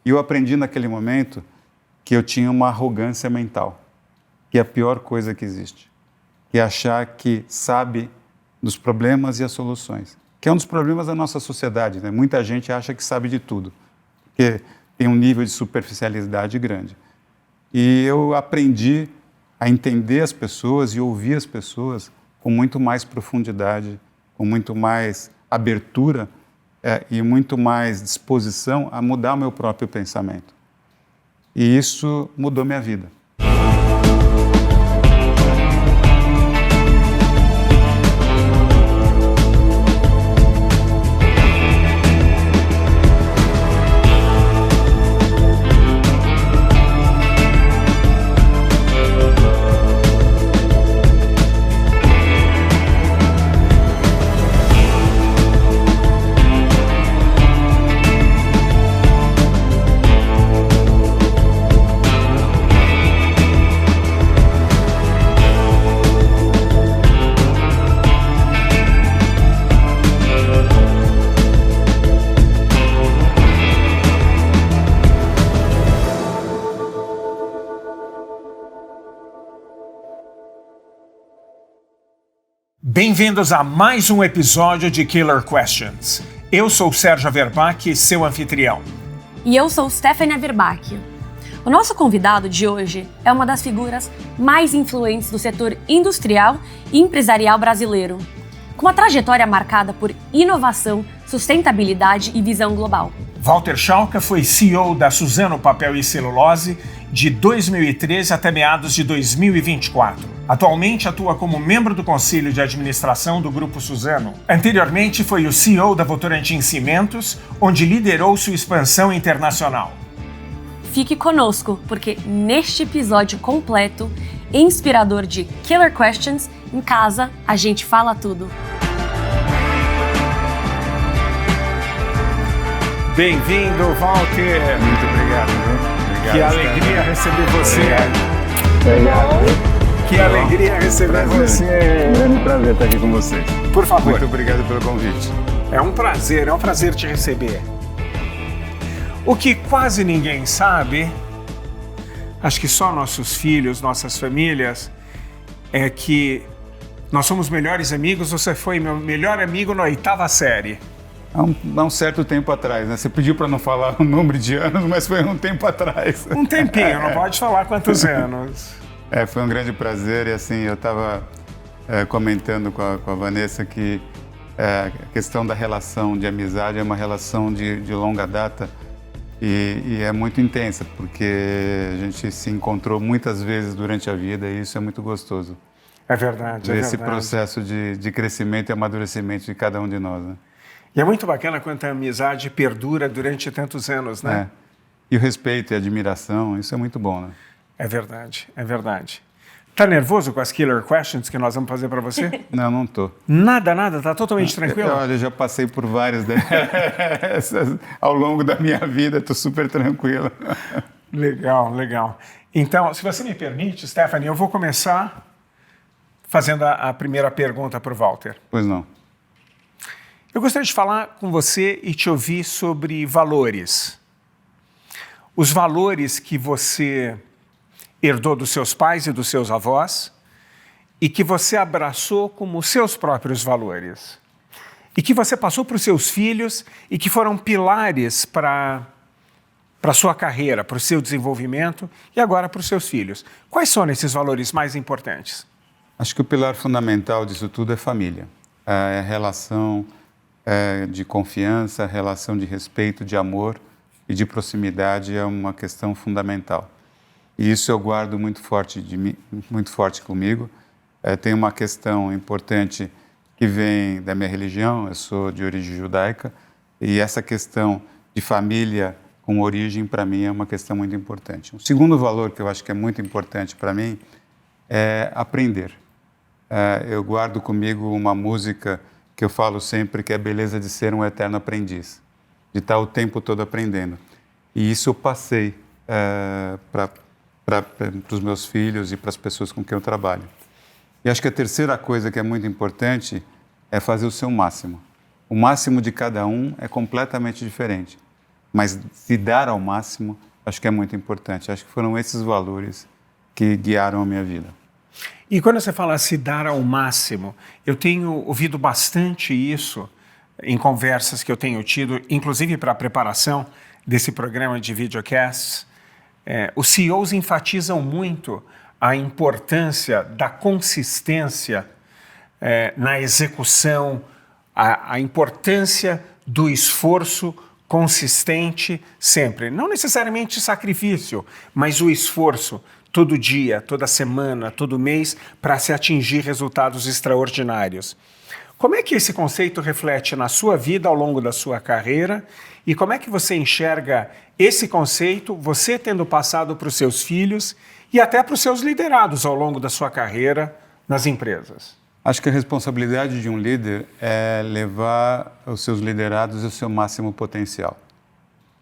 E eu aprendi naquele momento que eu tinha uma arrogância mental, que é a pior coisa que existe, que é achar que sabe dos problemas e as soluções, que é um dos problemas da nossa sociedade, né? Muita gente acha que sabe de tudo, porque tem um nível de superficialidade grande. E eu aprendi a entender as pessoas e ouvir as pessoas com muito mais profundidade, com muito mais abertura e muito mais disposição a mudar o meu próprio pensamento. E isso mudou minha vida. Bem-vindos a mais um episódio de Killer Questions. Eu sou o Sérgio Averbach, seu anfitrião. E eu sou Stephanie Averbach. O nosso convidado de hoje é uma das figuras mais influentes do setor industrial e empresarial brasileiro, com uma trajetória marcada por inovação, sustentabilidade e visão global. Walter Schalka foi CEO da Suzano Papel e Celulose de 2013 até meados de 2024. Atualmente atua como membro do Conselho de Administração do Grupo Suzano. Anteriormente foi o CEO da Votorantim Cimentos, onde liderou sua expansão internacional. Fique conosco, porque neste episódio completo e inspirador de Killer Questions, em casa a gente fala tudo. Bem-vindo, Walter! Muito obrigado, viu? Obrigado, que alegria receber você! Obrigado. Que alegria receber você! Um grande prazer estar aqui com vocês. Por favor. Muito obrigado pelo convite. É um prazer te receber. O que quase ninguém sabe, acho que só nossos filhos, nossas famílias, é que nós somos melhores amigos. Você foi meu melhor amigo na 8ª série. Há um certo tempo atrás, né? Você pediu para não falar o número de anos, mas foi um tempo atrás. Um tempinho, não pode falar quantos anos. Foi um grande prazer e assim, eu estava comentando com a Vanessa que a questão da relação de amizade é uma relação de longa data e é muito intensa, porque a gente se encontrou muitas vezes durante a vida e isso é muito gostoso. É verdade, Esse processo de crescimento e amadurecimento de cada um de nós, né? E é muito bacana quando a amizade perdura durante tantos anos, né? E o respeito e a admiração, isso é muito bom, né? É verdade, é verdade. Tá nervoso com as Killer Questions que nós vamos fazer para você? Não, não tô. Nada, tá totalmente tranquilo? Olha, eu já passei por várias dessas ao longo da minha vida, tô super tranquilo. Legal. Então, se você me permite, Stephanie, eu vou começar fazendo a primeira pergunta para o Walter. Pois não. Eu gostaria de falar com você e te ouvir sobre valores. Os valores que você herdou dos seus pais e dos seus avós e que você abraçou como seus próprios valores. E que você passou para os seus filhos e que foram pilares para a sua carreira, para o seu desenvolvimento e agora para os seus filhos. Quais são esses valores mais importantes? Acho que o pilar fundamental disso tudo é família. É a relação de confiança, relação de respeito, de amor e de proximidade é uma questão fundamental. E isso eu guardo muito forte comigo. Tem uma questão importante que vem da minha religião, eu sou de origem judaica, e essa questão de família com origem, para mim, é uma questão muito importante. O segundo valor que eu acho que é muito importante para mim é aprender. Eu guardo comigo uma música que eu falo sempre, que é a beleza de ser um eterno aprendiz, de estar o tempo todo aprendendo. E isso eu passei para os meus filhos e para as pessoas com quem eu trabalho. E acho que a terceira coisa que é muito importante é fazer o seu máximo. O máximo de cada um é completamente diferente, mas se dar ao máximo, acho que é muito importante. Acho que foram esses valores que guiaram a minha vida. E quando você fala se dar ao máximo, eu tenho ouvido bastante isso em conversas que eu tenho tido, inclusive para a preparação desse programa de videocasts. Os CEOs enfatizam muito a importância da consistência na execução, a importância do esforço consistente sempre. Não necessariamente sacrifício, mas o esforço todo dia, toda semana, todo mês, para se atingir resultados extraordinários. Como é que esse conceito reflete na sua vida ao longo da sua carreira e como é que você enxerga esse conceito, você tendo passado para os seus filhos e até para os seus liderados ao longo da sua carreira nas empresas? Acho que a responsabilidade de um líder é levar os seus liderados ao seu máximo potencial.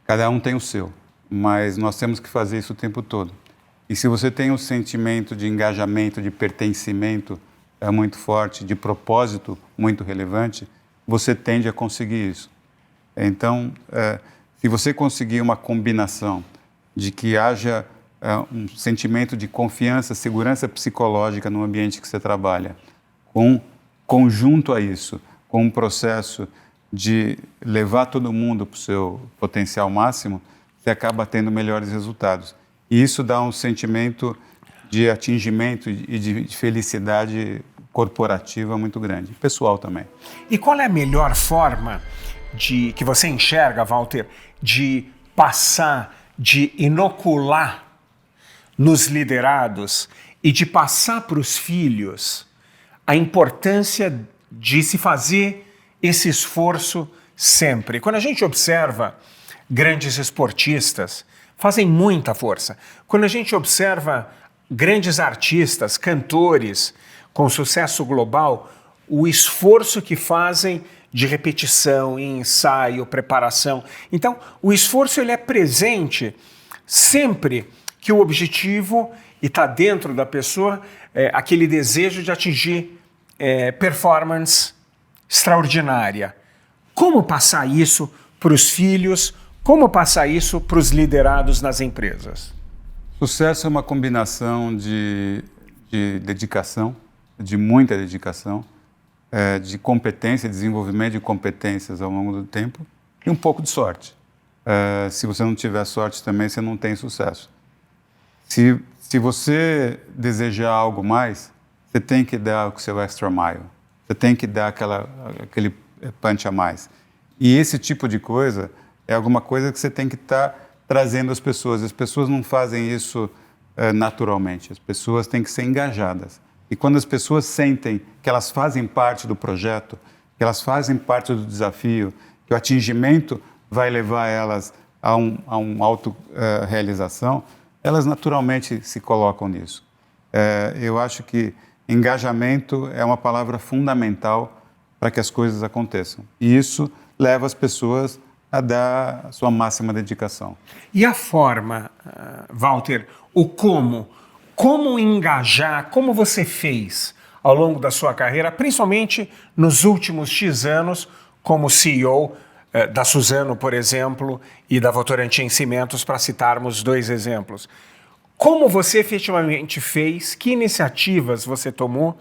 Cada um tem o seu, mas nós temos que fazer isso o tempo todo. E se você tem um sentimento de engajamento, de pertencimento muito forte, de propósito muito relevante, você tende a conseguir isso. Então, se você conseguir uma combinação de que haja um sentimento de confiança, segurança psicológica no ambiente que você trabalha, com conjunto a isso, com um processo de levar todo mundo para o seu potencial máximo, você acaba tendo melhores resultados. E isso dá um sentimento de atingimento e de felicidade corporativa muito grande, pessoal também. E qual é a melhor forma que você enxerga, Walter, de passar, de inocular nos liderados e de passar para os filhos a importância de se fazer esse esforço sempre? Quando a gente observa grandes esportistas, fazem muita força. Quando a gente observa grandes artistas, cantores com sucesso global, o esforço que fazem de repetição, ensaio, preparação. Então, o esforço ele é presente sempre que o objetivo está dentro da pessoa, aquele desejo de atingir performance extraordinária. Como passar isso para os filhos? Como passar isso para os liderados nas empresas? Sucesso é uma combinação de dedicação, de muita dedicação, de competência, desenvolvimento de competências ao longo do tempo e um pouco de sorte. Se você não tiver sorte também, você não tem sucesso. Se você desejar algo mais, você tem que dar o seu extra mile. Você tem que dar aquele punch a mais. E esse tipo de coisa é alguma coisa que você tem que estar trazendo às pessoas. As pessoas não fazem isso naturalmente. As pessoas têm que ser engajadas. E quando as pessoas sentem que elas fazem parte do projeto, que elas fazem parte do desafio, que o atingimento vai levar elas a uma autorrealização, elas naturalmente se colocam nisso. Eu acho que engajamento é uma palavra fundamental para que as coisas aconteçam. E isso leva as pessoas a dar a sua máxima dedicação. E a forma, Walter, o como? Como engajar, como você fez ao longo da sua carreira, principalmente nos últimos X anos, como CEO da Suzano, por exemplo, e da Votorantim Cimentos, para citarmos dois exemplos. Como você efetivamente fez, que iniciativas você tomou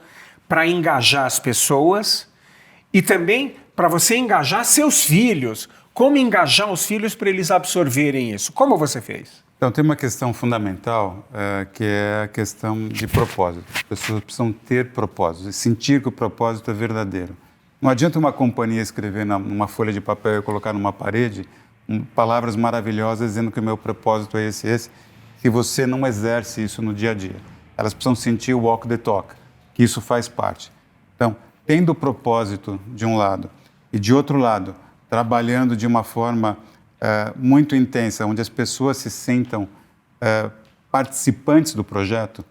para engajar as pessoas e também para você engajar seus filhos? Como engajar os filhos para eles absorverem isso? Como você fez? Então, tem uma questão fundamental, que é a questão de propósito. As pessoas precisam ter propósito e sentir que o propósito é verdadeiro. Não adianta uma companhia escrever numa folha de papel e colocar numa parede palavras maravilhosas dizendo que o meu propósito é esse, se você não exerce isso no dia a dia. Elas precisam sentir o walk the talk, que isso faz parte. Então, tendo o propósito de um lado e de outro lado, trabalhando de uma forma muito intensa, onde as pessoas se sintam participantes do projeto.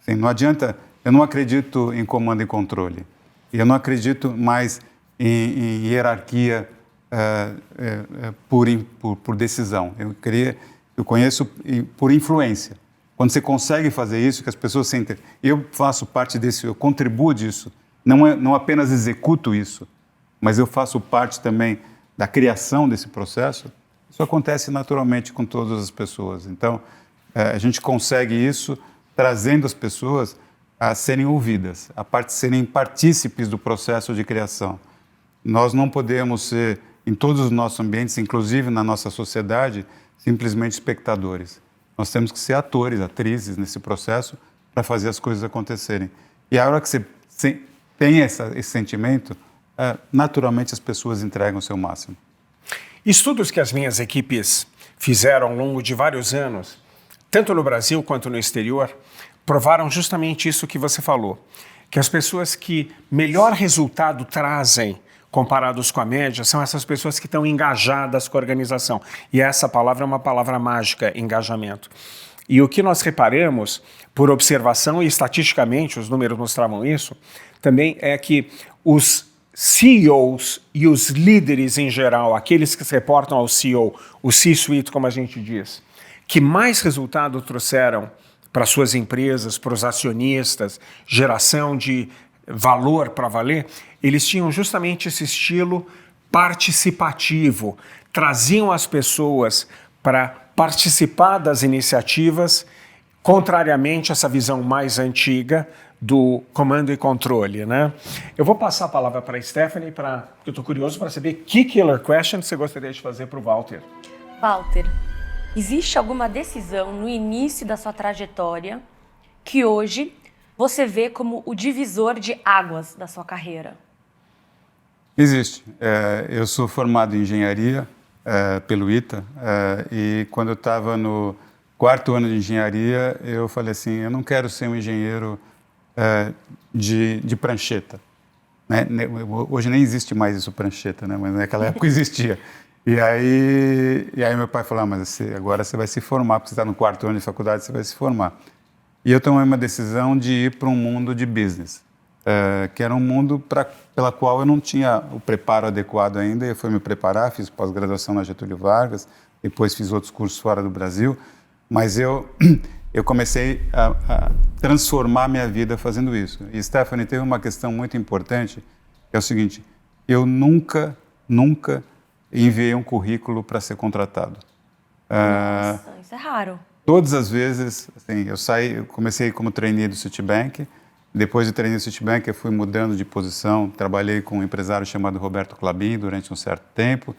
Assim, não adianta, eu não acredito em comando e controle. E eu não acredito mais em hierarquia por decisão. Eu conheço por influência. Quando você consegue fazer isso, que as pessoas sentem, eu faço parte disso, eu contribuo disso, não apenas executo isso, mas eu faço parte também da criação desse processo, Isso acontece naturalmente com todas as pessoas. Então, a gente consegue isso trazendo as pessoas a serem ouvidas, a serem partícipes do processo de criação. Nós não podemos ser, em todos os nossos ambientes, inclusive na nossa sociedade, simplesmente espectadores. Nós temos que ser atores, atrizes nesse processo para fazer as coisas acontecerem. E a hora que você tem esse sentimento, naturalmente as pessoas entregam o seu máximo. Estudos que as minhas equipes fizeram ao longo de vários anos, tanto no Brasil quanto no exterior, provaram justamente isso que você falou, que as pessoas que melhor resultado trazem comparados com a média são essas pessoas que estão engajadas com a organização. E essa palavra é uma palavra mágica, engajamento. E o que nós reparamos, por observação e estatisticamente, os números mostravam isso, também é que os CEOs e os líderes em geral, aqueles que se reportam ao CEO, o C-suite, como a gente diz, que mais resultado trouxeram para suas empresas, para os acionistas, geração de valor para valer, eles tinham justamente esse estilo participativo, traziam as pessoas para participar das iniciativas, contrariamente a essa visão mais antiga do comando e controle, né? Eu vou passar a palavra para a Stephanie, porque eu estou curioso para saber que killer question você gostaria de fazer para o Walter. Walter, existe alguma decisão no início da sua trajetória que hoje você vê como o divisor de águas da sua carreira? Existe. Eu sou formado em engenharia pelo ITA e quando eu estava no 4º ano de engenharia, eu falei assim, eu não quero ser um engenheiro de prancheta. Né? Hoje nem existe mais isso, prancheta, né? Mas naquela época existia. E aí meu pai falou, mas agora você vai se formar, porque você está no 4º ano de faculdade, você vai se formar. E eu tomei uma decisão de ir para um mundo de business, que era um mundo pela qual eu não tinha o preparo adequado ainda. Eu fui me preparar, fiz pós-graduação na Getúlio Vargas, depois fiz outros cursos fora do Brasil, mas eu comecei a transformar minha vida fazendo isso. E, Stephanie, teve uma questão muito importante, que é o seguinte, eu nunca enviei um currículo para ser contratado. Nossa, isso é raro. Todas as vezes, assim, eu comecei como trainee do Citibank, depois de trainee do Citibank eu fui mudando de posição, trabalhei com um empresário chamado Roberto Clabin durante um certo tempo,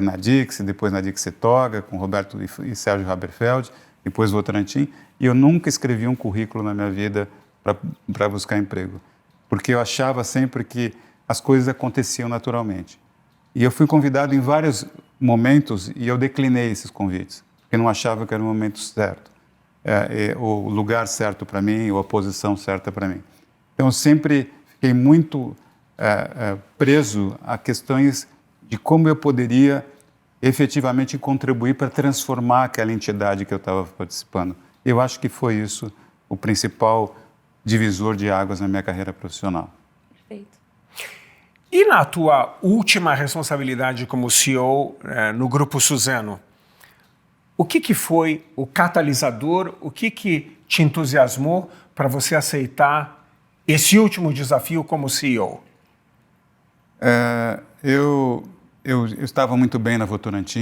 na Dixie, depois na Dixie Toga, com Roberto e Sérgio Haberfeld, depois Votorantim, e eu nunca escrevi um currículo na minha vida para buscar emprego, porque eu achava sempre que as coisas aconteciam naturalmente. E eu fui convidado em vários momentos e eu declinei esses convites, porque não achava que era o momento certo, o lugar certo para mim, ou a posição certa para mim. Então, eu sempre fiquei muito preso a questões de como eu poderia efetivamente contribuir para transformar aquela entidade que eu estava participando. Eu acho que foi isso o principal divisor de águas na minha carreira profissional. Perfeito. E na tua última responsabilidade como CEO no Grupo Suzano, o que foi o catalisador, o que te entusiasmou para você aceitar esse último desafio como CEO? Eu estava muito bem na Votorantim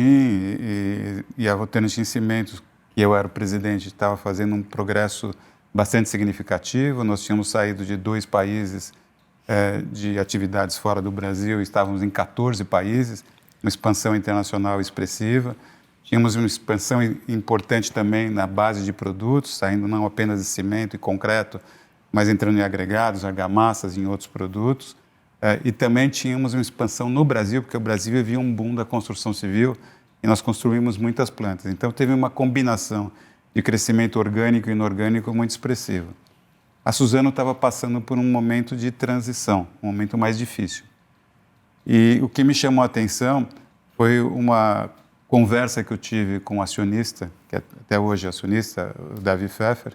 e a Votorantim Cimentos, que eu era o presidente, estava fazendo um progresso bastante significativo. Nós tínhamos saído de 2 países de atividades fora do Brasil, estávamos em 14 países, uma expansão internacional expressiva. Tínhamos uma expansão importante também na base de produtos, saindo não apenas de cimento e concreto, mas entrando em agregados, argamassas e em outros produtos. E também tínhamos uma expansão no Brasil, porque o Brasil vivia um boom da construção civil e nós construímos muitas plantas. Então, teve uma combinação de crescimento orgânico e inorgânico muito expressiva. A Suzano estava passando por um momento de transição, um momento mais difícil. E o que me chamou a atenção foi uma conversa que eu tive com um acionista, que até hoje é acionista, o Davi Pfeffer.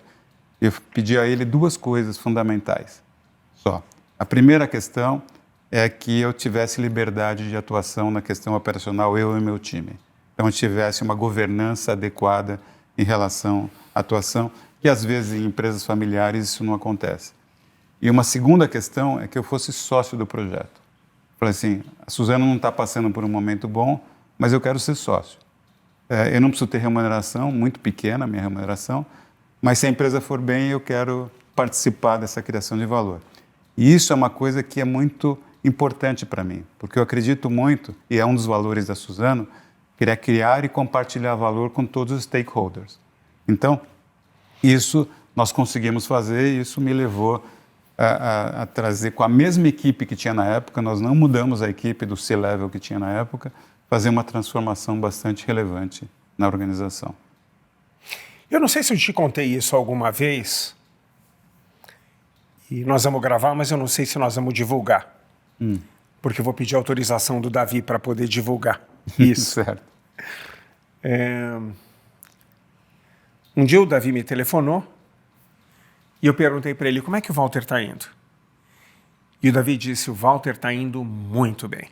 Eu pedi a ele 2 coisas fundamentais só. A primeira questão é que eu tivesse liberdade de atuação na questão operacional, eu e meu time. Então, eu tivesse uma governança adequada em relação à atuação, que às vezes em empresas familiares isso não acontece. E uma segunda questão é que eu fosse sócio do projeto. Falei assim, a Suzano não está passando por um momento bom, mas eu quero ser sócio. Eu não preciso ter remuneração, muito pequena a minha remuneração, mas se a empresa for bem, eu quero participar dessa criação de valor. E isso é uma coisa que é muito importante para mim, porque eu acredito muito, e é um dos valores da Suzano, que é criar e compartilhar valor com todos os stakeholders. Então, isso nós conseguimos fazer e isso me levou a trazer, com a mesma equipe que tinha na época, nós não mudamos a equipe do C-Level que tinha na época, fazer uma transformação bastante relevante na organização. Eu não sei se eu te contei isso alguma vez, e nós vamos gravar, mas eu não sei se nós vamos divulgar, porque eu vou pedir autorização do Davi para poder divulgar isso. Certo. Um dia o Davi me telefonou e eu perguntei para ele como é que o Walter está indo. E o Davi disse, o Walter está indo muito bem.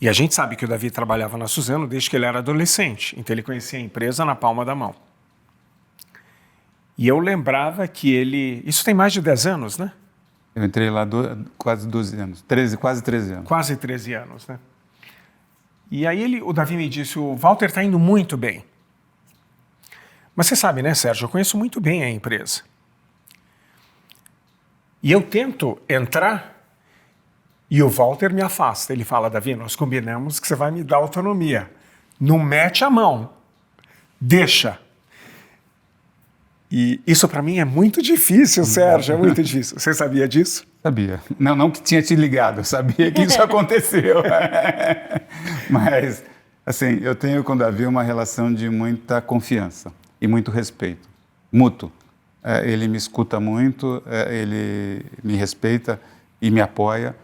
E a gente sabe que o Davi trabalhava na Suzano desde que ele era adolescente, então ele conhecia a empresa na palma da mão. E eu lembrava que ele... Isso tem mais de 10 anos, né? Eu entrei lá quase 12 anos, quase 13 anos. Quase 13 anos, né? E aí o Davi me disse, o Walter está indo muito bem. Mas você sabe, né, Sérgio, eu conheço muito bem a empresa. E eu tento entrar e o Walter me afasta. Ele fala, Davi, nós combinamos que você vai me dar autonomia. Não mete a mão. Deixa. E isso para mim é muito difícil, Sérgio, é muito difícil. Você sabia disso? Sabia. Não que tinha te ligado, eu sabia que isso aconteceu. Mas, assim, eu tenho com o Davi uma relação de muita confiança e muito respeito, mútuo. Ele me escuta muito, ele me respeita e me apoia,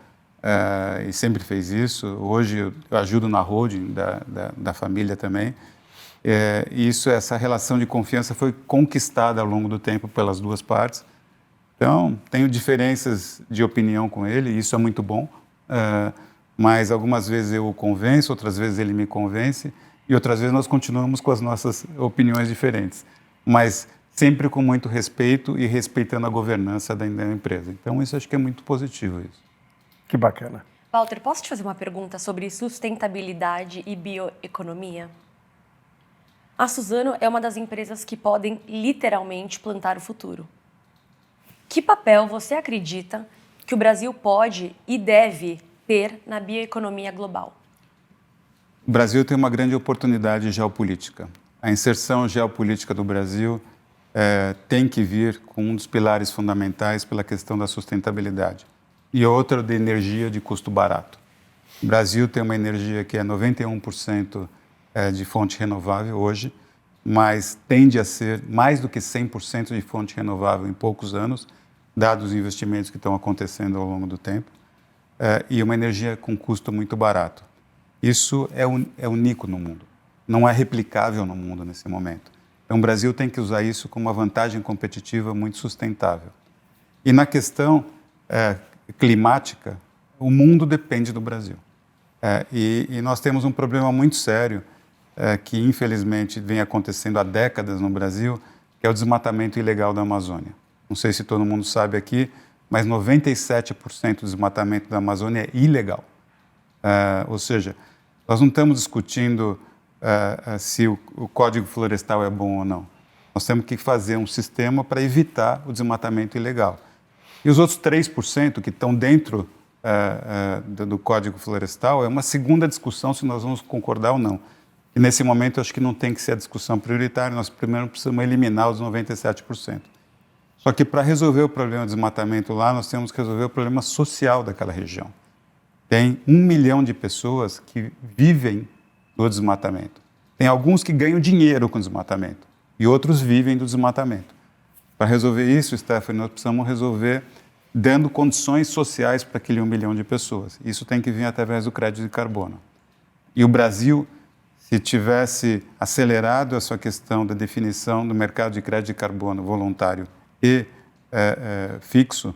e sempre fez isso. Hoje eu ajudo na holding da família também. Essa relação de confiança foi conquistada ao longo do tempo pelas duas partes. Então, tenho diferenças de opinião com ele, e isso é muito bom, mas algumas vezes eu o convenço, outras vezes ele me convence, e outras vezes nós continuamos com as nossas opiniões diferentes, mas sempre com muito respeito e respeitando a governança da empresa. Então, isso acho que é muito positivo. Isso. Que bacana. Walter, posso te fazer uma pergunta sobre sustentabilidade e bioeconomia? A Suzano é uma das empresas que podem literalmente plantar o futuro. Que papel você acredita que o Brasil pode e deve ter na bioeconomia global? O Brasil tem uma grande oportunidade geopolítica. A inserção geopolítica do Brasil tem que vir com um dos pilares fundamentais pela questão da sustentabilidade e outra de energia de custo barato. O Brasil tem uma energia que é 91% de fonte renovável hoje, mas tende a ser mais do que 100% de fonte renovável em poucos anos, dados os investimentos que estão acontecendo ao longo do tempo, e uma energia com custo muito barato. Isso é único no mundo, não é replicável no mundo nesse momento. Então o Brasil tem que usar isso como uma vantagem competitiva muito sustentável. E na questão climática, o mundo depende do Brasil. E nós temos um problema muito sério que infelizmente vem acontecendo há décadas no Brasil, que é o desmatamento ilegal da Amazônia. Não sei se todo mundo sabe aqui, mas 97% do desmatamento da Amazônia é ilegal. Ou seja, nós não estamos discutindo se o Código Florestal é bom ou não. Nós temos que fazer um sistema para evitar o desmatamento ilegal. E os outros 3% que estão dentro do Código Florestal é uma segunda discussão se nós vamos concordar ou não. E nesse momento, eu acho que não tem que ser a discussão prioritária, nós primeiro precisamos eliminar os 97%. Só que para resolver o problema do desmatamento lá, nós temos que resolver o problema social daquela região. Tem 1 milhão de pessoas que vivem do desmatamento. Tem alguns que ganham dinheiro com o desmatamento e outros vivem do desmatamento. Para resolver isso, Stephanie, nós precisamos resolver dando condições sociais para aquele 1 milhão de pessoas. Isso tem que vir através do crédito de carbono. E o Brasil, se tivesse acelerado essa questão da definição do mercado de crédito de carbono voluntário e fixo,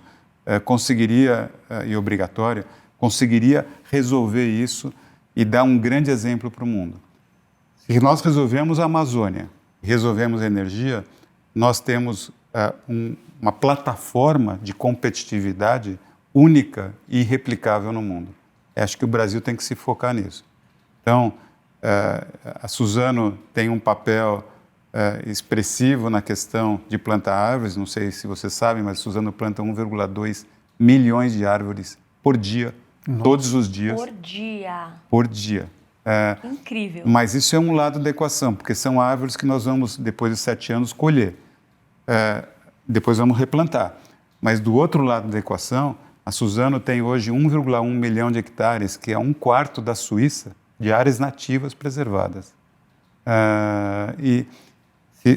conseguiria, e obrigatório, conseguiria resolver isso e dar um grande exemplo para o mundo. Se nós resolvemos a Amazônia, resolvemos a energia, nós temos uma plataforma de competitividade única e irreplicável no mundo. Acho que o Brasil tem que se focar nisso. Então, A Suzano tem um papel expressivo na questão de plantar árvores. Não sei se você sabe, mas a Suzano planta 1,2 milhões de árvores por dia, todos os dias. Por dia. Por dia. Incrível. Mas isso é um lado da equação, porque são árvores que nós vamos, depois de 7 anos, colher. Depois vamos replantar. Mas do outro lado da equação, a Suzano tem hoje 1,1 milhão de hectares, que é 1/4 da Suíça, de áreas nativas preservadas. E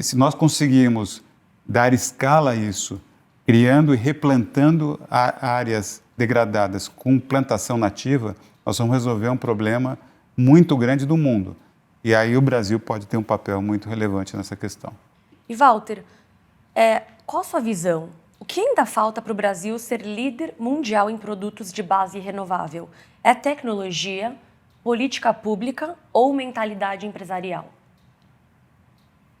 se nós conseguirmos dar escala a isso, criando e replantando áreas degradadas com plantação nativa, nós vamos resolver um problema muito grande do mundo. E aí o Brasil pode ter um papel muito relevante nessa questão. E Walter, qual a sua visão? O que ainda falta para o Brasil ser líder mundial em produtos de base renovável? É tecnologia, política pública ou mentalidade empresarial?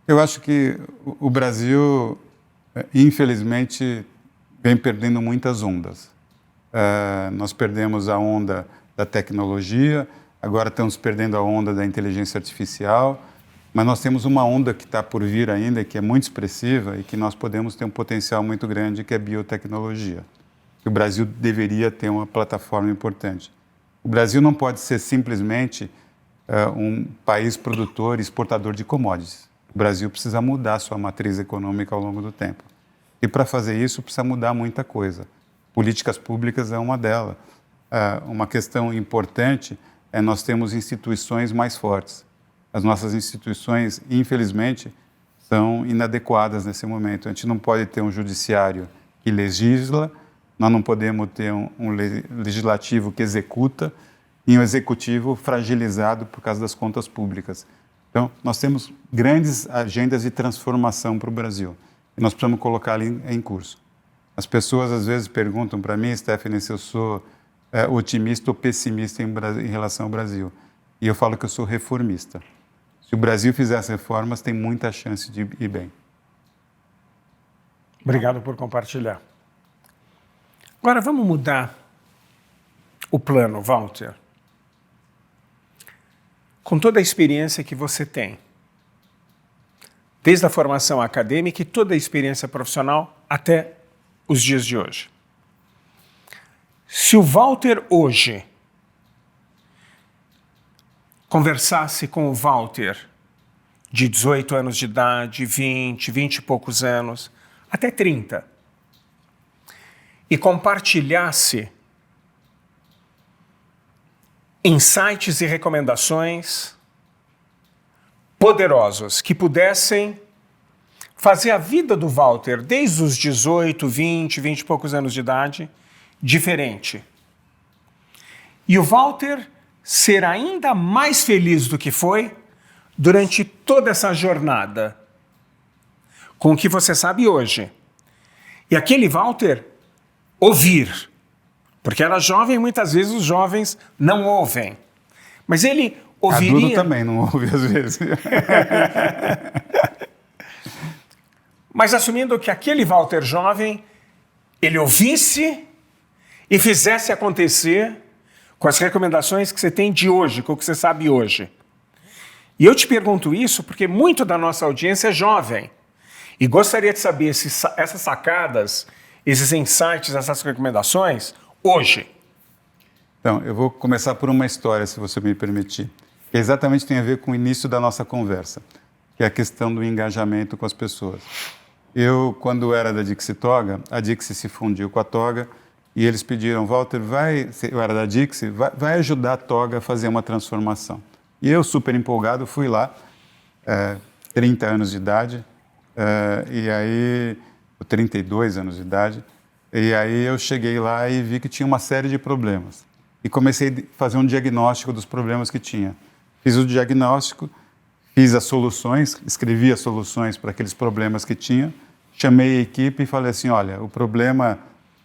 Eu acho que o Brasil, infelizmente, vem perdendo muitas ondas. Nós perdemos a onda da tecnologia, agora estamos perdendo a onda da inteligência artificial, mas nós temos uma onda que está por vir ainda, que é muito expressiva e que nós podemos ter um potencial muito grande, que é a biotecnologia. Que o Brasil deveria ter uma plataforma importante. O Brasil não pode ser simplesmente um país produtor e exportador de commodities. O Brasil precisa mudar sua matriz econômica ao longo do tempo. E para fazer isso precisa mudar muita coisa. Políticas públicas é uma delas. Uma questão importante é nós termos instituições mais fortes. As nossas instituições, infelizmente, são inadequadas nesse momento. A gente não pode ter um judiciário que legisla, nós não podemos ter um legislativo que executa e um executivo fragilizado por causa das contas públicas. Então, nós temos grandes agendas de transformação para o Brasil e nós precisamos colocar ali em curso. As pessoas às vezes perguntam para mim, Stephanie, se eu sou otimista ou pessimista em relação ao Brasil. E eu falo que eu sou reformista. Se o Brasil fizer as reformas, tem muita chance de ir bem. Obrigado por compartilhar. Agora vamos mudar o plano, Walter. Com toda a experiência que você tem, desde a formação acadêmica e toda a experiência profissional até os dias de hoje. Se o Walter hoje conversasse com o Walter de 18 anos de idade, 20 e poucos anos, até 30, e compartilhasse insights e recomendações poderosos que pudessem fazer a vida do Walter, desde os 18, 20 e poucos anos de idade, diferente. E o Walter ser ainda mais feliz do que foi durante toda essa jornada, com o que você sabe hoje. E aquele Walter ouvir, porque era jovem e muitas vezes os jovens não ouvem. Mas ele ouviria... Adulto também não ouve às vezes. Mas assumindo que aquele Walter jovem, ele ouvisse e fizesse acontecer com as recomendações que você tem de hoje, com o que você sabe hoje. E eu te pergunto isso porque muito da nossa audiência é jovem. E gostaria de saber se essas sacadas, esses insights, essas recomendações, hoje. Então, eu vou começar por uma história, se você me permitir, que exatamente tem a ver com o início da nossa conversa, que é a questão do engajamento com as pessoas. Eu, quando era da Dixie Toga, a Dixie se fundiu com a Toga e eles pediram, Walter, eu era da Dixie, vai ajudar a Toga a fazer uma transformação. E eu, super empolgado, fui lá, 30 anos de idade, e aí, 32 anos de idade, e aí eu cheguei lá e vi que tinha uma série de problemas. E comecei a fazer um diagnóstico dos problemas que tinha. Fiz o diagnóstico, fiz as soluções, escrevi as soluções para aqueles problemas que tinha, chamei a equipe e falei assim, olha, o problema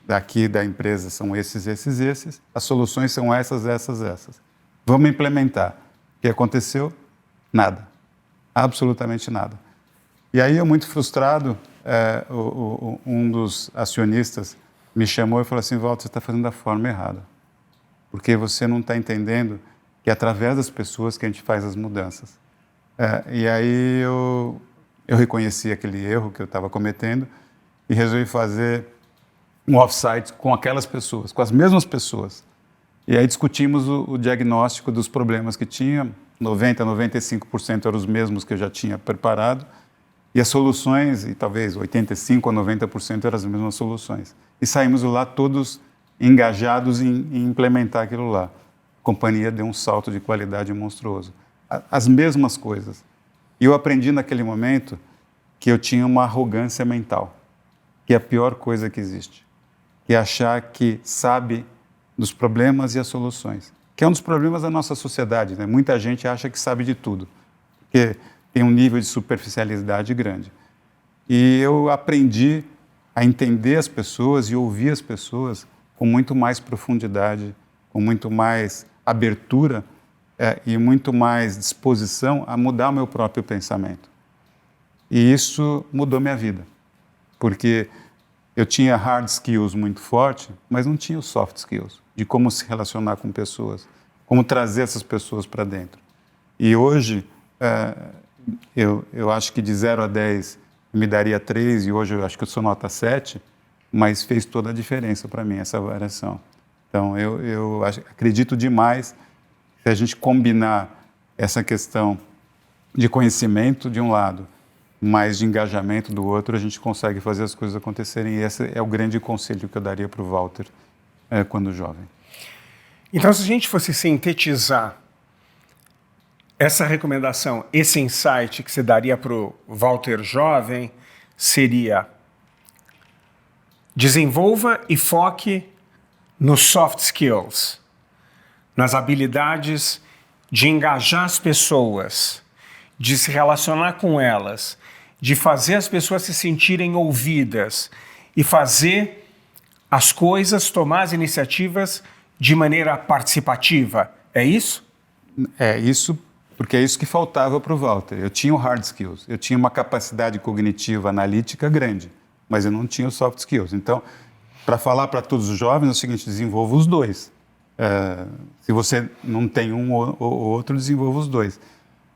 daqui da empresa são esses, as soluções são essas. Vamos implementar. O que aconteceu? Nada. Absolutamente nada. E aí eu, muito frustrado, um dos acionistas me chamou e falou assim, Walter, você está fazendo da forma errada. Porque você não está entendendo que que é através das pessoas que a gente faz as mudanças. E aí eu reconheci aquele erro que eu estava cometendo e resolvi fazer um off-site com aquelas pessoas, com as mesmas pessoas. E aí discutimos o diagnóstico dos problemas que tinha, 90%, 95% eram os mesmos que eu já tinha preparado, e as soluções, e talvez 85% ou 90% eram as mesmas soluções. E saímos de lá todos engajados em implementar aquilo lá. A companhia deu um salto de qualidade monstruoso. As mesmas coisas. E eu aprendi naquele momento que eu tinha uma arrogância mental, que é a pior coisa que existe, que é achar que sabe dos problemas e as soluções, que é um dos problemas da nossa sociedade, né? Muita gente acha que sabe de tudo, porque tem um nível de superficialidade grande. E eu aprendi a entender as pessoas e ouvir as pessoas com muito mais profundidade, com muito mais abertura e muito mais disposição a mudar o meu próprio pensamento. E isso mudou minha vida, porque eu tinha hard skills muito forte, mas não tinha os soft skills, de como se relacionar com pessoas, como trazer essas pessoas para dentro. E hoje, eu acho que de 0 a 10 me daria 3, e hoje eu acho que eu sou nota 7, mas fez toda a diferença para mim essa variação. Então, eu acredito demais que se a gente combinar essa questão de conhecimento de um lado, mais de engajamento do outro, a gente consegue fazer as coisas acontecerem. E esse é o grande conselho que eu daria para o Walter quando jovem. Então, se a gente fosse sintetizar essa recomendação, esse insight que você daria para o Walter jovem, seria: desenvolva e foque nos soft skills, nas habilidades de engajar as pessoas, de se relacionar com elas, de fazer as pessoas se sentirem ouvidas e fazer as coisas, tomar as iniciativas de maneira participativa. É isso? É isso, porque é isso que faltava para o Walter. Eu tinha o hard skills, eu tinha uma capacidade cognitiva analítica grande, mas eu não tinha os soft skills. Então, para falar para todos os jovens é o seguinte: desenvolva os dois. Se você não tem um ou outro, desenvolva os dois.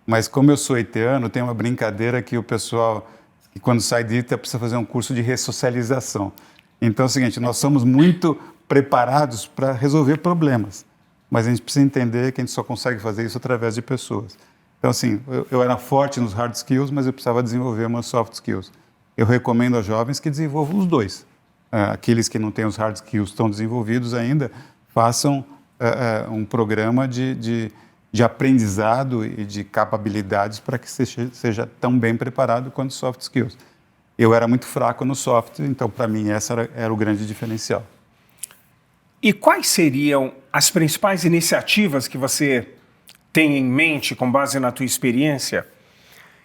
Mas como eu sou haitiano, tem uma brincadeira que o pessoal, que quando sai de Ita, precisa fazer um curso de ressocialização. Então é o seguinte: nós somos muito preparados para resolver problemas, mas a gente precisa entender que a gente só consegue fazer isso através de pessoas. Então, assim, eu era forte nos hard skills, mas eu precisava desenvolver meus soft skills. Eu recomendo aos jovens que desenvolvam os dois. Aqueles que não têm os hard skills estão desenvolvidos ainda, façam um programa de aprendizado e de capacidades para que seja tão bem preparado quanto os soft skills. Eu era muito fraco no soft, então para mim essa era o grande diferencial. E quais seriam as principais iniciativas que você tem em mente, com base na tua experiência,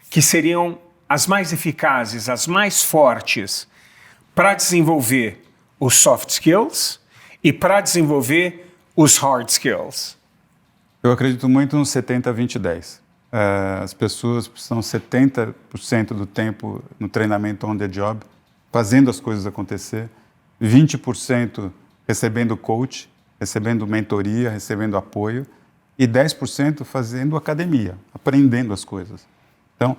que seriam as mais eficazes, as mais fortes para desenvolver os soft skills e para desenvolver os hard skills? Eu acredito muito no 70-20-10. As pessoas precisam 70% do tempo no treinamento on the job, fazendo as coisas acontecer, 20% recebendo coach, recebendo mentoria, recebendo apoio, e 10% fazendo academia, aprendendo as coisas. Então,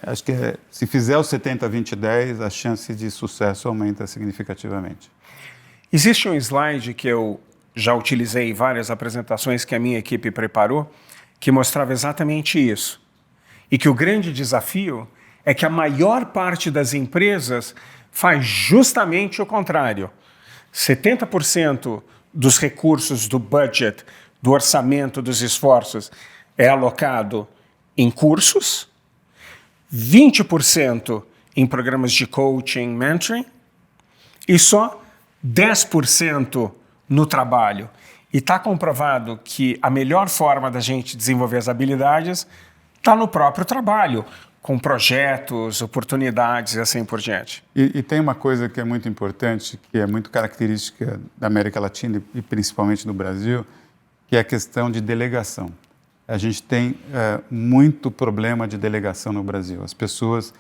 acho que se fizer o 70-20-10, a chance de sucesso aumenta significativamente. Existe um slide que eu já utilizei em várias apresentações que a minha equipe preparou, que mostrava exatamente isso. E que o grande desafio é que a maior parte das empresas faz justamente o contrário. 70% dos recursos do budget, do orçamento, dos esforços, é alocado em cursos, 20% em programas de coaching, mentoring, e só 10% no trabalho. E está comprovado que a melhor forma da gente desenvolver as habilidades está no próprio trabalho, com projetos, oportunidades e assim por diante. E tem uma coisa que é muito importante, que é muito característica da América Latina e principalmente do Brasil, que é a questão de delegação. A gente tem muito problema de delegação no Brasil. As pessoas,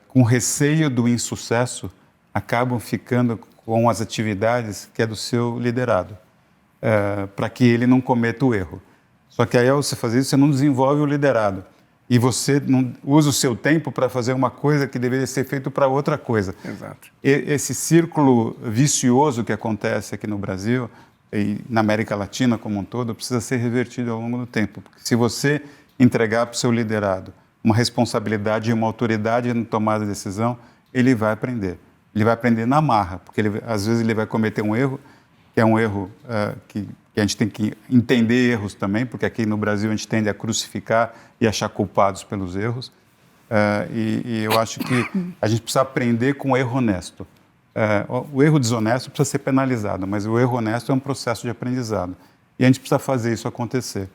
com receio do insucesso, acabam ficando com as atividades que é do seu liderado, para que ele não cometa o erro. Só que aí, ao você fazer isso, você não desenvolve o liderado. E você não usa o seu tempo para fazer uma coisa que deveria ser feito para outra coisa. Exato. Esse círculo vicioso que acontece aqui no Brasil e na América Latina como um todo precisa ser revertido ao longo do tempo. Porque se você entregar para o seu liderado uma responsabilidade e uma autoridade na tomada de decisão, ele vai aprender. Ele vai aprender na marra, porque às vezes ele vai cometer um erro, que é um erro que a gente tem que entender erros também, porque aqui no Brasil a gente tende a crucificar e achar culpados pelos erros. E eu acho que a gente precisa aprender com o erro honesto. O erro desonesto precisa ser penalizado, mas o erro honesto é um processo de aprendizado. E a gente precisa fazer isso acontecer.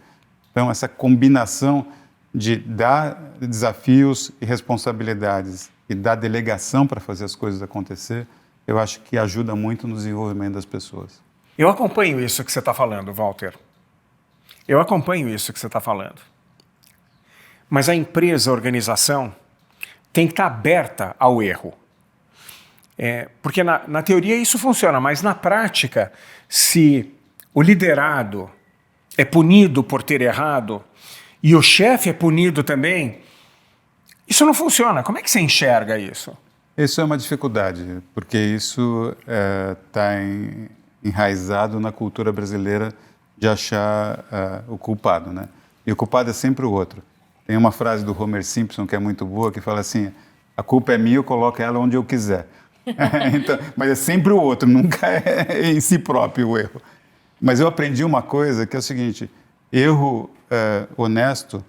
Então, essa combinação de dar desafios e responsabilidades e dar delegação para fazer as coisas acontecer, eu acho que ajuda muito no desenvolvimento das pessoas. Eu acompanho isso que você está falando, Walter. Eu acompanho isso que você está falando. Mas a empresa, a organização, tem que estar aberta ao erro. Porque na teoria isso funciona, mas na prática, se o liderado é punido por ter errado e o chefe é punido também, isso não funciona. Como é que você enxerga isso? Isso é uma dificuldade, porque isso está enraizado na cultura brasileira de achar o culpado, né? E o culpado é sempre o outro. Tem uma frase do Homer Simpson que é muito boa, que fala assim, a culpa é minha, eu coloco ela onde eu quiser. Então, mas é sempre o outro, nunca é em si próprio o erro. Mas eu aprendi uma coisa que é o seguinte, erro honesto,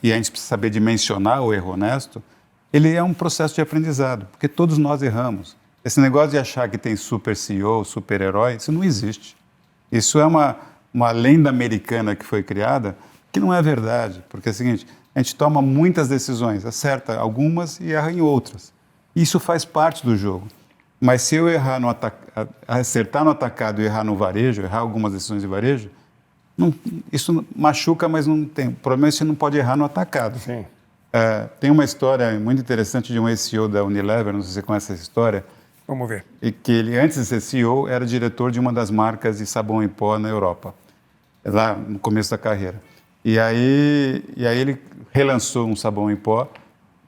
e a gente precisa saber dimensionar o erro honesto, ele é um processo de aprendizado, porque todos nós erramos. Esse negócio de achar que tem super CEO, super herói, isso não existe. Isso é uma lenda americana que foi criada, que não é verdade, porque é o seguinte, a gente toma muitas decisões, acerta algumas e erra em outras. Isso faz parte do jogo. Mas se eu errar acertar no atacado e errar no varejo, errar algumas decisões de varejo, isso machuca, mas não tem. O problema é que você não pode errar no atacado. Sim. Tem uma história muito interessante de um ex-CEO da Unilever, não sei se você conhece essa história. Vamos ver. E que ele, antes de ser CEO, era diretor de uma das marcas de sabão em pó na Europa, lá no começo da carreira. E aí ele relançou um sabão em pó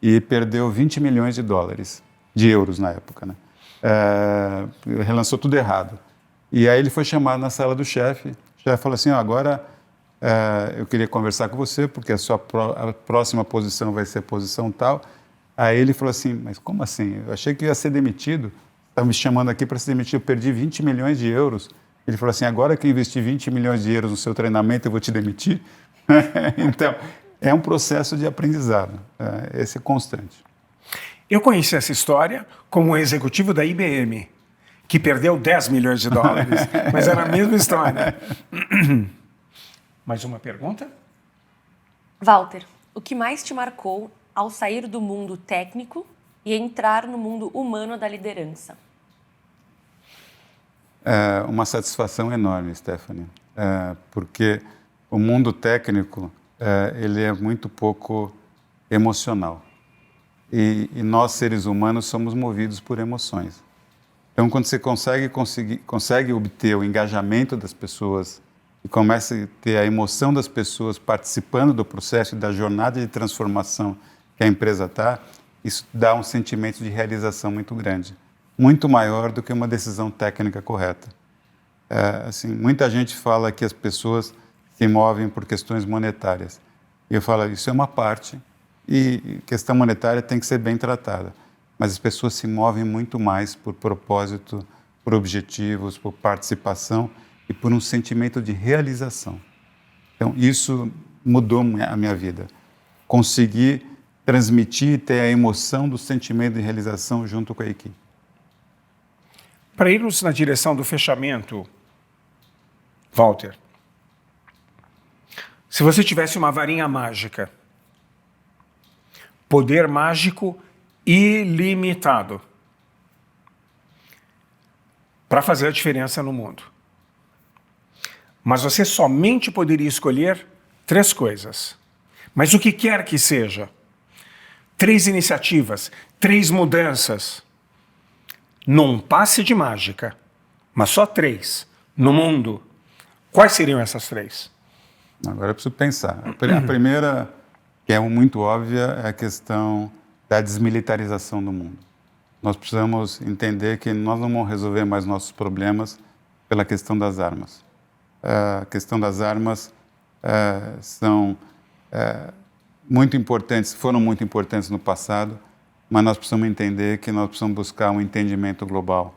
e perdeu 20 milhões de euros na época, né? Relançou tudo errado. E aí ele foi chamado na sala do chefe. O chefe falou assim, agora eu queria conversar com você, porque a próxima posição vai ser posição tal. Aí ele falou assim, mas como assim? Eu achei que ia ser demitido. Estava me chamando aqui para ser demitido, eu perdi 20 milhões de euros. Ele falou assim, agora que eu investi 20 milhões de euros no seu treinamento, eu vou te demitir? Então, é um processo de aprendizado, esse é constante. Eu conheci essa história como um executivo da IBM, que perdeu 10 milhões de dólares, mas era a mesma história. Mais uma pergunta? Walter, o que mais te marcou ao sair do mundo técnico e entrar no mundo humano da liderança? Uma satisfação enorme, Stephanie, porque o mundo técnico ele é muito pouco emocional e nós seres humanos somos movidos por emoções. Então, quando você consegue obter o engajamento das pessoas e começa a ter a emoção das pessoas participando do processo e da jornada de transformação que a empresa está, isso dá um sentimento de realização muito grande, muito maior do que uma decisão técnica correta. Assim, muita gente fala que as pessoas se movem por questões monetárias. E eu falo, isso é uma parte, e questão monetária tem que ser bem tratada. Mas as pessoas se movem muito mais por propósito, por objetivos, por participação e por um sentimento de realização. Então, isso mudou a minha vida. Conseguir transmitir e ter a emoção do sentimento de realização junto com a equipe. Para irmos na direção do fechamento, Walter, se você tivesse uma varinha mágica, poder mágico ilimitado, para fazer a diferença no mundo, mas você somente poderia escolher 3 coisas, mas o que quer que seja, 3 iniciativas, 3 mudanças, num passe de mágica, mas só 3, no mundo, quais seriam essas 3? Agora eu preciso pensar. A primeira, que é muito óbvia, é a questão da desmilitarização do mundo. Nós precisamos entender que nós não vamos resolver mais nossos problemas pela questão das armas. A questão das armas são muito importantes, foram muito importantes no passado, mas nós precisamos entender que nós precisamos buscar um entendimento global.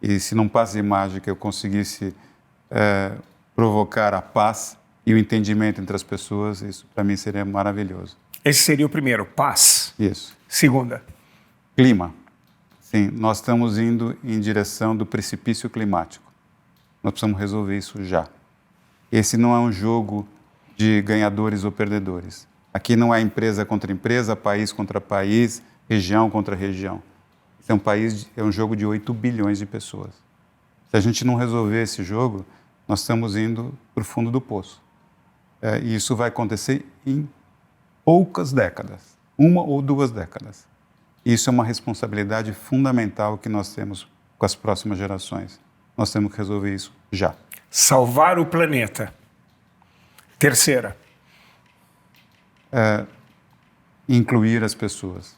E se num passe de mágica eu conseguisse provocar a paz e o entendimento entre as pessoas, isso para mim seria maravilhoso. Esse seria o primeiro, paz. Isso. Segunda. Clima. Sim, nós estamos indo em direção do precipício climático. Nós precisamos resolver isso já. Esse não é um jogo de ganhadores ou perdedores. Aqui não é empresa contra empresa, país contra país, região contra região. Esse é um jogo de 8 bilhões de pessoas. Se a gente não resolver esse jogo, nós estamos indo para o fundo do poço. E isso vai acontecer em poucas décadas, 1 ou 2 décadas. Isso é uma responsabilidade fundamental que nós temos com as próximas gerações. Nós temos que resolver isso já. Salvar o planeta. Terceira. Incluir as pessoas.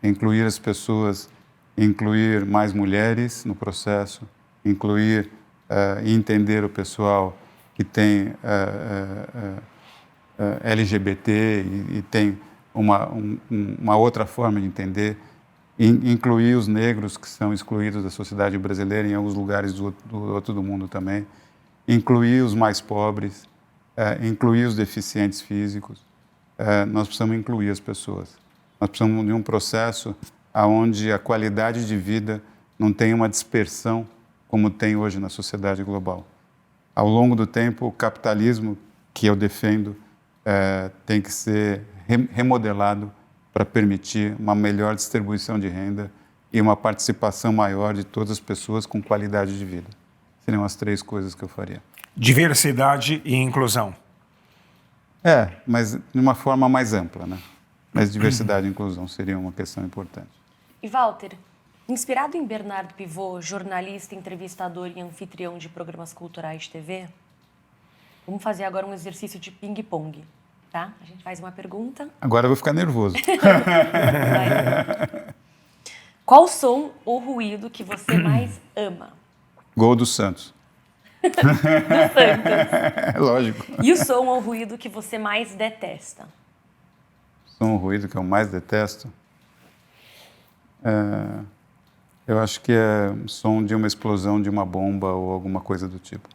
Incluir as pessoas, incluir mais mulheres no processo, incluir e entender o pessoal que tem LGBT e tem uma outra forma de entender, incluir os negros que são excluídos da sociedade brasileira em alguns lugares do mundo também, incluir os mais pobres, incluir os deficientes físicos. Nós precisamos incluir as pessoas. Nós precisamos de um processo onde a qualidade de vida não tem uma dispersão como tem hoje na sociedade global. Ao longo do tempo, o capitalismo que eu defendo tem que ser remodelado para permitir uma melhor distribuição de renda e uma participação maior de todas as pessoas com qualidade de vida. Seriam as 3 coisas que eu faria. Diversidade e inclusão. Mas de uma forma mais ampla, né? Mas diversidade e inclusão seria uma questão importante. E Walter, inspirado em Bernardo Pivot, jornalista, entrevistador e anfitrião de programas culturais de TV, vamos fazer agora um exercício de ping-pong, tá? A gente faz uma pergunta. Agora eu vou ficar nervoso. Qual som ou ruído que você mais ama? Gol do Santos. Do Santos. Lógico. E o som ou ruído que você mais detesta? Som ou ruído que eu mais detesto? Eu acho que é o som de uma explosão de uma bomba ou alguma coisa do tipo.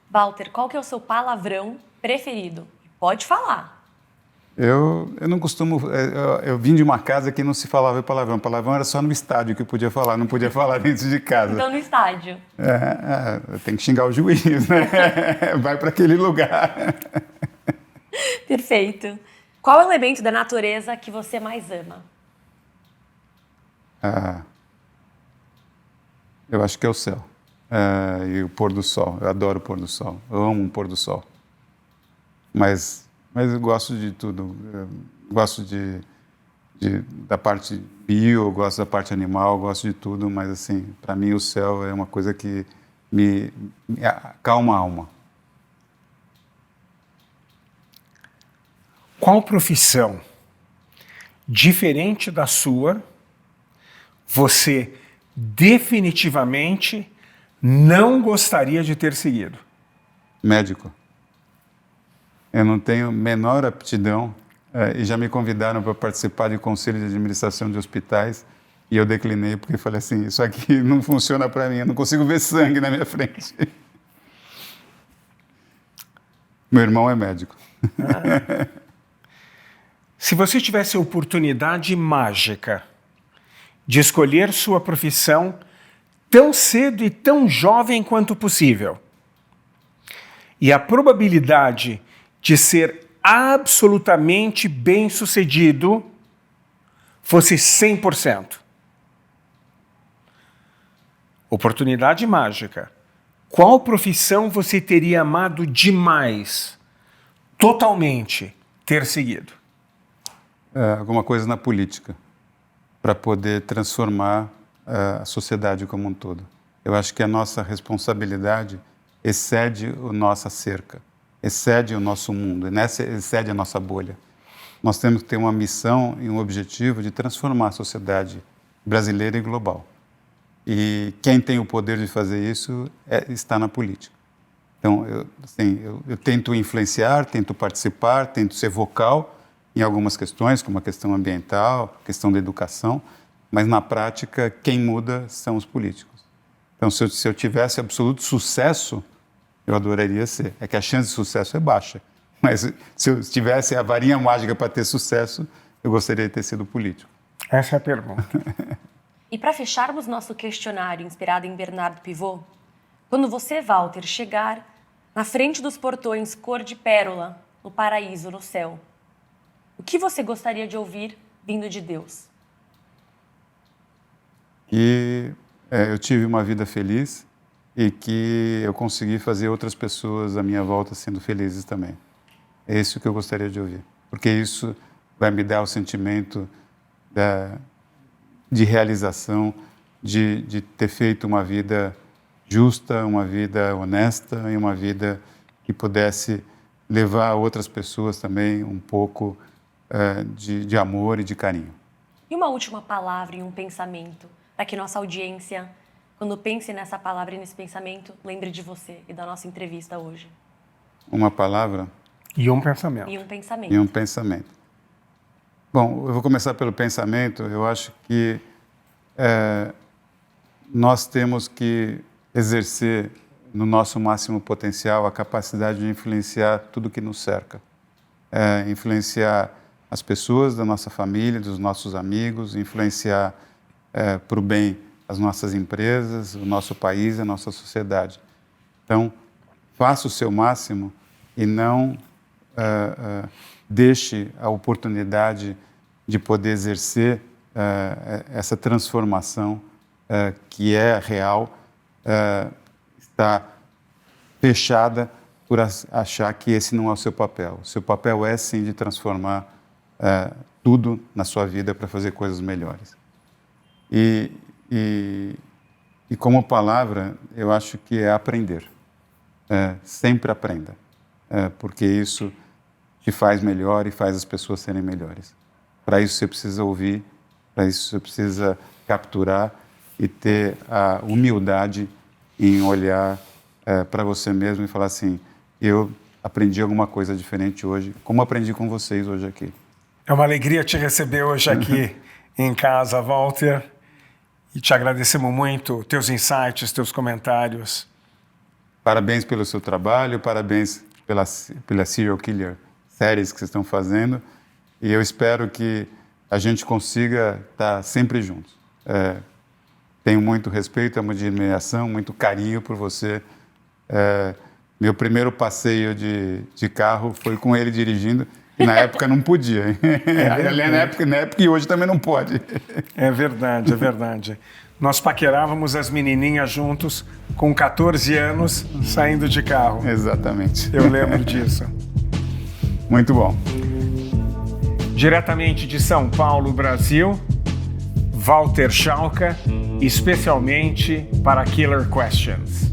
Walter, qual que é o seu palavrão preferido? Pode falar. Eu não costumo... Eu vim de uma casa que não se falava palavrão. Palavrão era só no estádio que eu podia falar, não podia falar dentro de casa. Então, no estádio. Tem que xingar o juiz, né? Vai para aquele lugar. Perfeito. Qual é o elemento da natureza que você mais ama? Eu acho que é o céu. E o pôr do sol. Eu adoro o pôr do sol. Eu amo um pôr do sol. Mas eu gosto de tudo. Eu gosto da parte bio, eu gosto da parte animal, eu gosto de tudo. Mas, assim, para mim o céu é uma coisa que me acalma a alma. Qual profissão diferente da sua você definitivamente não gostaria de ter seguido? Médico. Eu não tenho a menor aptidão e já me convidaram para participar de conselho de administração de hospitais e eu declinei porque falei assim, isso aqui não funciona para mim, eu não consigo ver sangue na minha frente. Meu irmão é médico. Se você tivesse a oportunidade mágica de escolher sua profissão tão cedo e tão jovem quanto possível, e a probabilidade de ser absolutamente bem-sucedido fosse 100%. Oportunidade mágica. Qual profissão você teria amado demais, totalmente, ter seguido? Alguma coisa na política, para poder transformar a sociedade como um todo. Eu acho que a nossa responsabilidade excede a nossa cerca. excede o nosso mundo, excede a nossa bolha. Nós temos que ter uma missão e um objetivo de transformar a sociedade brasileira e global. E quem tem o poder de fazer isso está na política. Então, eu tento influenciar, tento participar, tento ser vocal em algumas questões, como a questão ambiental, a questão da educação, mas na prática, quem muda são os políticos. Então, se eu tivesse absoluto sucesso, eu adoraria ser. É que a chance de sucesso é baixa. Mas se eu tivesse a varinha mágica para ter sucesso, eu gostaria de ter sido político. Essa é a pergunta. E para fecharmos nosso questionário inspirado em Bernardo Pivot, quando você, Walter, chegar na frente dos portões cor de pérola, no paraíso, no céu, o que você gostaria de ouvir vindo de Deus? Que eu tive uma vida feliz e que eu consegui fazer outras pessoas à minha volta sendo felizes também. É isso que eu gostaria de ouvir, porque isso vai me dar o sentimento de realização, de ter feito uma vida justa, uma vida honesta e uma vida que pudesse levar outras pessoas também um pouco de amor e de carinho. E uma última palavra e um pensamento, para que nossa audiência, quando pense nessa palavra e nesse pensamento, lembre de você e da nossa entrevista hoje. Uma palavra? E um pensamento. E um pensamento. E um pensamento. Bom, eu vou começar pelo pensamento. Eu acho que nós temos que exercer no nosso máximo potencial a capacidade de influenciar tudo que nos cerca. Influenciar as pessoas da nossa família, dos nossos amigos, influenciar para o bem as nossas empresas, o nosso país, a nossa sociedade. Então, faça o seu máximo e não deixe a oportunidade de poder exercer essa transformação que é real, está fechada por achar que esse não é o seu papel. O seu papel é, sim, de transformar tudo na sua vida para fazer coisas melhores. E como palavra, eu acho que é aprender. Sempre aprenda, porque isso te faz melhor e faz as pessoas serem melhores. Para isso você precisa ouvir, para isso você precisa capturar e ter a humildade em olhar para você mesmo e falar assim, eu aprendi alguma coisa diferente hoje, como aprendi com vocês hoje aqui. É uma alegria te receber hoje aqui em casa, Walter, e te agradecemos muito teus insights, teus comentários. Parabéns pelo seu trabalho, parabéns pela Serial Killer séries que vocês estão fazendo, e eu espero que a gente consiga estar sempre juntos. Tenho muito respeito, muita admiração, muito carinho por você. Meu primeiro passeio de carro foi com ele dirigindo, e na época não podia. Hein? Na época e hoje também não pode. É verdade, é verdade. Nós paquerávamos as menininhas juntos, com 14 anos, saindo de carro. Exatamente. Eu lembro disso. Muito bom. Diretamente de São Paulo, Brasil, Walter Schalka, especialmente para Killer Questions.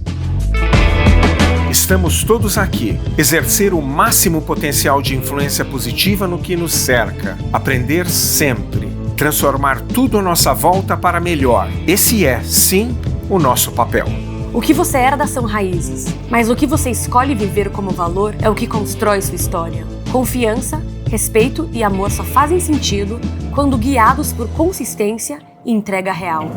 Estamos todos aqui. Exercer o máximo potencial de influência positiva no que nos cerca. Aprender sempre. Transformar tudo à nossa volta para melhor. Esse é, sim, o nosso papel. O que você herda são raízes, mas o que você escolhe viver como valor é o que constrói sua história. Confiança, respeito e amor só fazem sentido quando guiados por consistência e entrega real.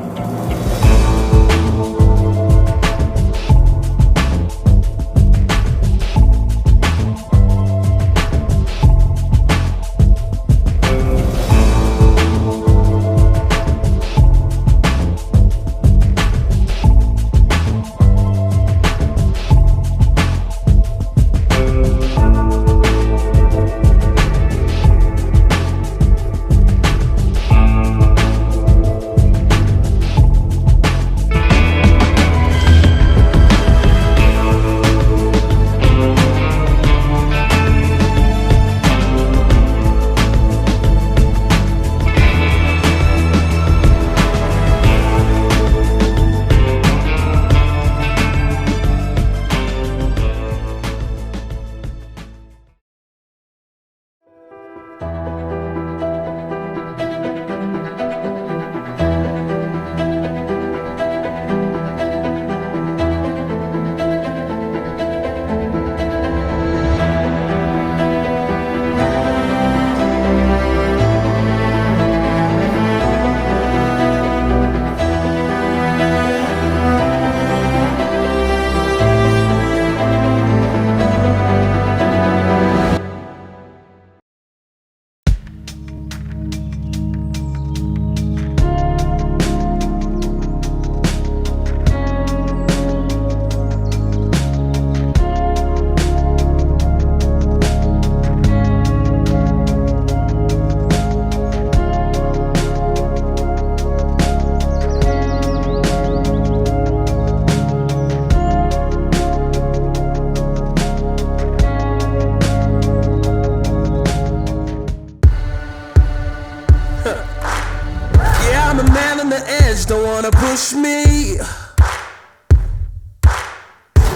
the man on the edge, don't wanna push me.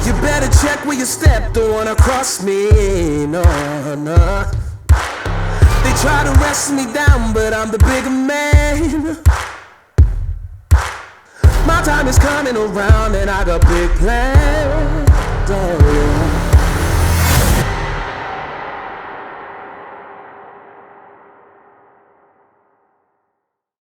You better check where you step, don't wanna cross me, no, no. They try to wrestle me down, but I'm the bigger man. My time is coming around and I got big plans.